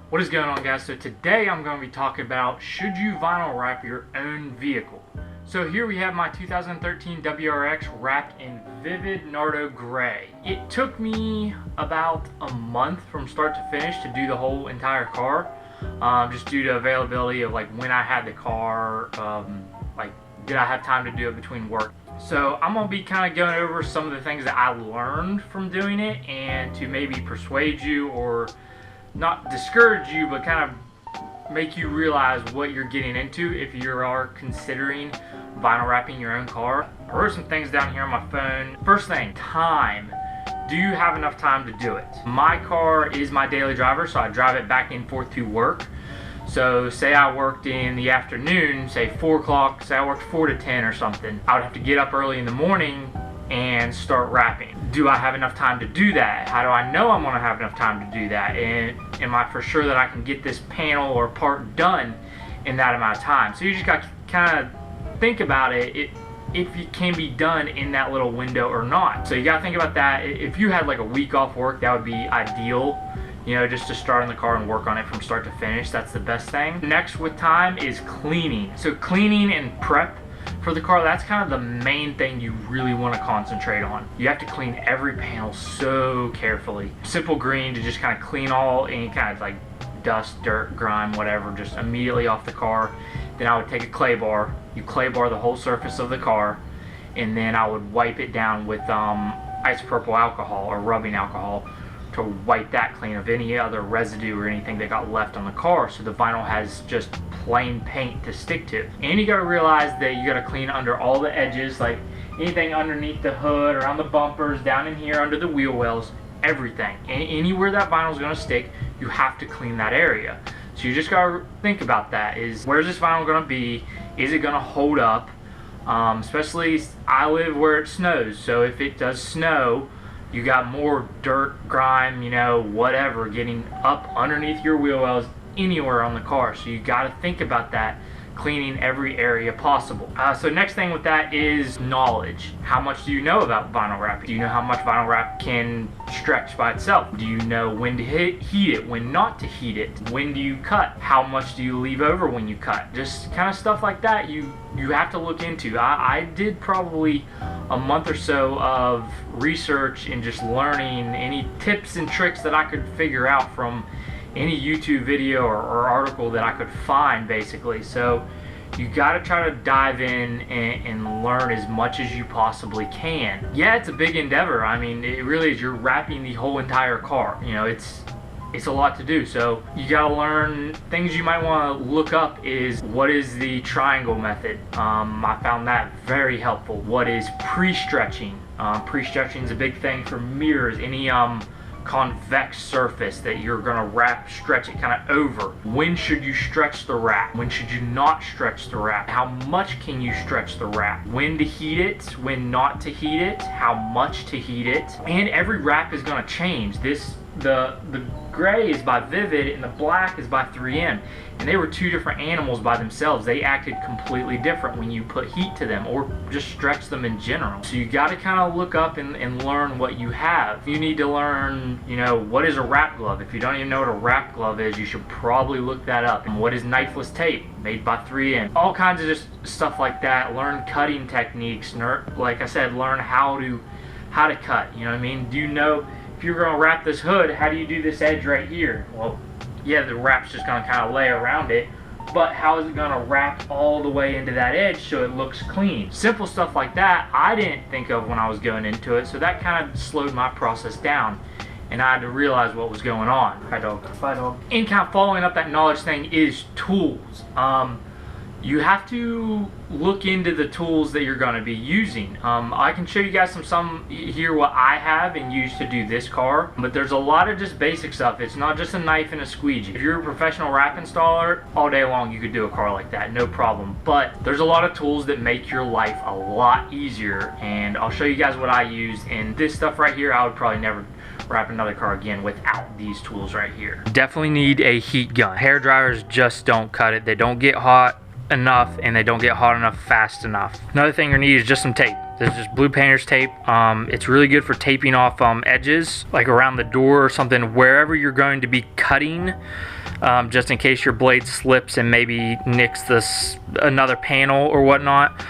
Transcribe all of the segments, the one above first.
What is going on, guys? So today I'm going to be talking about, should you vinyl wrap your own vehicle? So here we have my 2013 WRX wrapped in vivid Nardo gray. It took me about a month from start to finish to do the whole entire car, just due to availability of like when I had the car, like did I have time to do it between work. So I'm going to be kind of going over some of the things that I learned from doing it, and to maybe persuade you or not discourage you, but kind of make you realize what you're getting into if you are considering vinyl wrapping your own car. I wrote some things down here on my phone. First thing, time. Do you have enough time to do it? My car is my daily driver, so I drive it back and forth to work. So say I worked in the afternoon, say 4 o'clock, say I worked 4 to 10 or something. I would have to get up early in the morning and start wrapping. Do I have enough time to do that? How do I know I'm gonna have enough time to do that? And am I for sure that I can get this panel or part done in that amount of time? So you just got to kind of think about it, if it can be done in that little window or not. So you gotta think about that. If you had like a week off work, that would be ideal. You know, just to start in the car and work on it from start to finish. That's the best thing. Next with time is cleaning. So cleaning and prep for the car, that's kind of the main thing you really want to concentrate on. You have to clean every panel so carefully. Simple green to just kind of clean all any kind of like dust, dirt, grime, whatever, just immediately off the car. Then I would take a clay bar. You clay bar the whole surface of the car, and then I would wipe it down with isopropyl alcohol or rubbing alcohol to wipe that clean of any other residue or anything that got left on the car, so the vinyl has just plain paint to stick to. And you gotta realize that you gotta clean under all the edges, like anything underneath the hood, around the bumpers, down in here under the wheel wells, everything. Anywhere that vinyl is gonna stick, you have to clean that area. So you just gotta think about that. Is where's this vinyl gonna be? Is it gonna hold up? Especially I live where it snows, so if it does snow, you got more dirt, grime, you know, whatever, getting up underneath your wheel wells anywhere on the car. So you got to think about that, cleaning every area possible. So next thing with that is knowledge. How much do you know about vinyl wrapping? Do you know how much vinyl wrap can stretch by itself? Do you know when to heat it, when not to heat it? When do you cut? How much do you leave over when you cut? Just kind of stuff like that you have to look into. I did probably a month or so of research and just learning any tips and tricks that I could figure out from any YouTube video or article that I could find, basically. So you got to try to dive in and learn as much as you possibly can. Yeah, it's a big endeavor. I mean, it really is. You're wrapping the whole entire car. You know, it's a lot to do. So you got to learn things you might want to look up. Is what is the triangle method? I found that very helpful. What is pre-stretching? Pre-stretching is a big thing for mirrors. Any convex surface that you're gonna wrap, stretch it kind of over. When should you stretch the wrap? When should you not stretch the wrap? How much can you stretch the wrap? When to heat it, when not to heat it, how much to heat it. And every wrap is gonna change. The gray is by Vivid and the black is by 3M, and they were two different animals by themselves. They acted completely different when you put heat to them or just stretch them in general. So you got to kind of look up and learn what you have. You need to learn, you know, what is a wrap glove. If you don't even know what a wrap glove is, you should probably look that up. And what is knifeless tape, made by 3M. All kinds of just stuff like that. Learn cutting techniques. Like I said, learn how to cut. You know what I mean? Do you know, if you're going to wrap this hood, how do you do this edge right here? Well, yeah, the wrap's just going to kind of lay around it, but how is it going to wrap all the way into that edge so it looks clean? Simple stuff like that I didn't think of when I was going into it, so that kind of slowed my process down, and I had to realize what was going on. Hi, dog. Bye, dog. And kind of following up that knowledge thing is tools. You have to look into the tools that you're going to be using. I can show you guys some here what I have and use to do this car, but there's a lot of just basic stuff. It's not just a knife and a squeegee. If you're a professional wrap installer, all day long you could do a car like that, no problem. But there's a lot of tools that make your life a lot easier, and I'll show you guys what I use. And this stuff right here, I would probably never wrap another car again without these tools right here. Definitely need a heat gun. Hair dryers just don't cut it. They don't get hot enough and they don't get hot enough fast enough. Another thing you need is just some tape. This is just blue painter's tape. It's really good for taping off edges, like around the door or something, wherever you're going to be cutting. just in case your blade slips and maybe nicks another panel or whatnot.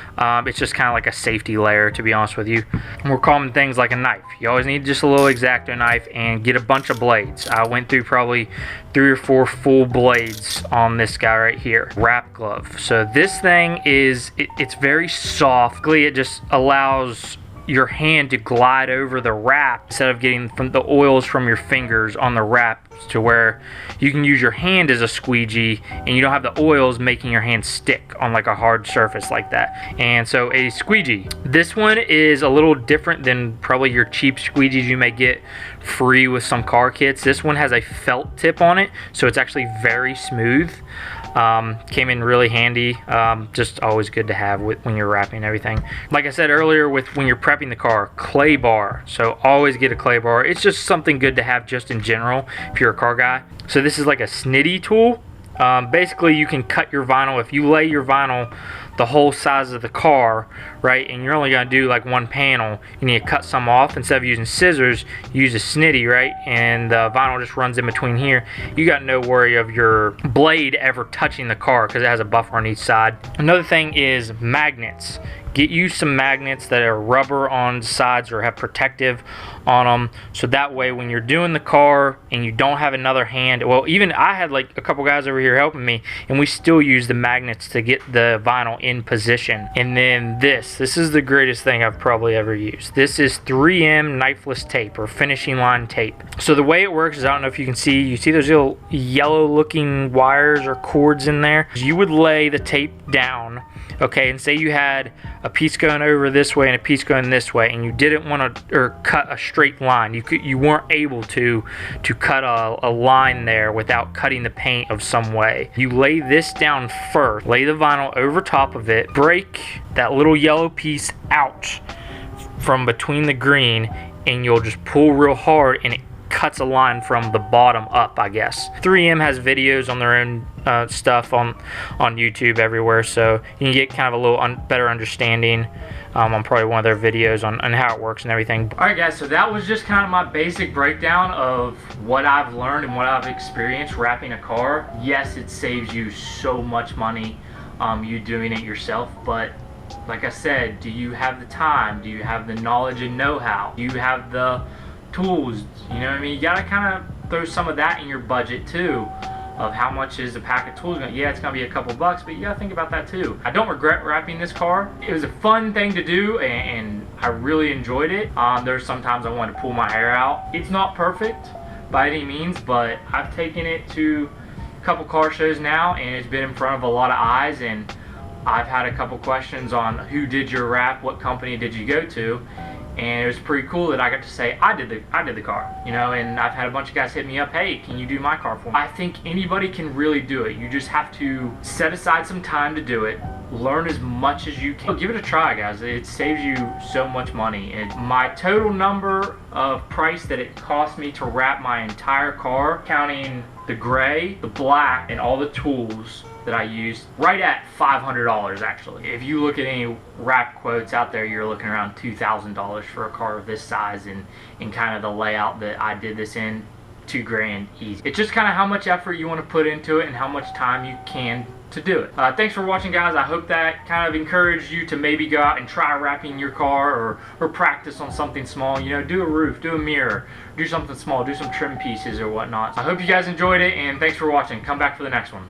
It's just kind of like a safety layer, to be honest with you. More common things like a knife. You always need just a little X-Acto knife and get a bunch of blades. I went through probably 3 or 4 full blades on this guy right here. Wrap glove. So this thing it's very soft. It just allows your hand to glide over the wrap instead of getting from the oils from your fingers on the wrap, to where you can use your hand as a squeegee and you don't have the oils making your hand stick on like a hard surface like that. And so a squeegee, this one is a little different than probably your cheap squeegees you may get free with some car kits. This one has a felt tip on it, so it's actually very smooth. Came in really handy. Just always good to have when you're wrapping everything. Like I said earlier, when you're prepping the car, clay bar. So always get a clay bar. It's just something good to have just in general if you're a car guy. So this is like a snitty tool. Basically, you can cut your vinyl. If you lay your vinyl the whole size of the car, right, and you're only going to do like one panel, you need to cut some off. Instead of using scissors, you use a snitty, right, and the vinyl just runs in between here. You got no worry of your blade ever touching the car because it has a buffer on each side. Another thing is magnets. Get you some magnets that are rubber on the sides or have protective on them, so that way when you're doing the car and you don't have another hand, well, even I had like a couple guys over here helping me, and we still use the magnets to get the vinyl in position. And then this is the greatest thing I've probably ever used. This is 3M knifeless tape, or finishing line tape. So the way it works is, I don't know if you can see, you see those little yellow looking wires or cords in there? You would lay the tape down, okay, and say you had a piece going over this way and a piece going this way, and you didn't want to cut a straight line. You weren't able to cut a line there without cutting the paint of some way. You lay this down first, lay the vinyl over top of it, break that little yellow piece out from between the green, and you'll just pull real hard and it cuts a line from the bottom up, I guess. 3M has videos on their own stuff on YouTube everywhere, so you can get kind of a little better understanding on probably one of their videos on how it works and everything. Alright guys, so that was just kind of my basic breakdown of what I've learned and what I've experienced wrapping a car. Yes, it saves you so much money you doing it yourself, but like I said, do you have the time? Do you have the knowledge and know-how? Do you have the tools? You know what I mean? You gotta kind of throw some of that in your budget too, of how much is a pack of tools. Yeah, it's gonna be a couple bucks, but you gotta think about that too. I don't regret wrapping this car. It was a fun thing to do, and I really enjoyed it. There's sometimes I wanted to pull my hair out. It's not perfect by any means, but I've taken it to a couple car shows now, and it's been in front of a lot of eyes, and I've had a couple questions on who did your wrap, what company did you go to, and it was pretty cool that I got to say I did the car, you know. And I've had a bunch of guys hit me up, hey, can you do my car for me? I think anybody can really do it. You just have to set aside some time to do it, learn as much as you can. Give it a try, guys. It saves you so much money. And my total number of price that it cost me to wrap my entire car, counting the gray, the black, and all the tools that I used, right at $500 actually. If you look at any wrap quotes out there, you're looking around $2,000 for a car of this size, and kind of the layout that I did this in, $2,000 easy. It's just kind of how much effort you want to put into it and how much time you can to do it. Thanks for watching, guys. I hope that kind of encouraged you to maybe go out and try wrapping your car, or practice on something small. You know, do a roof, do a mirror, do something small, do some trim pieces or whatnot. I hope you guys enjoyed it, and thanks for watching. Come back for the next one.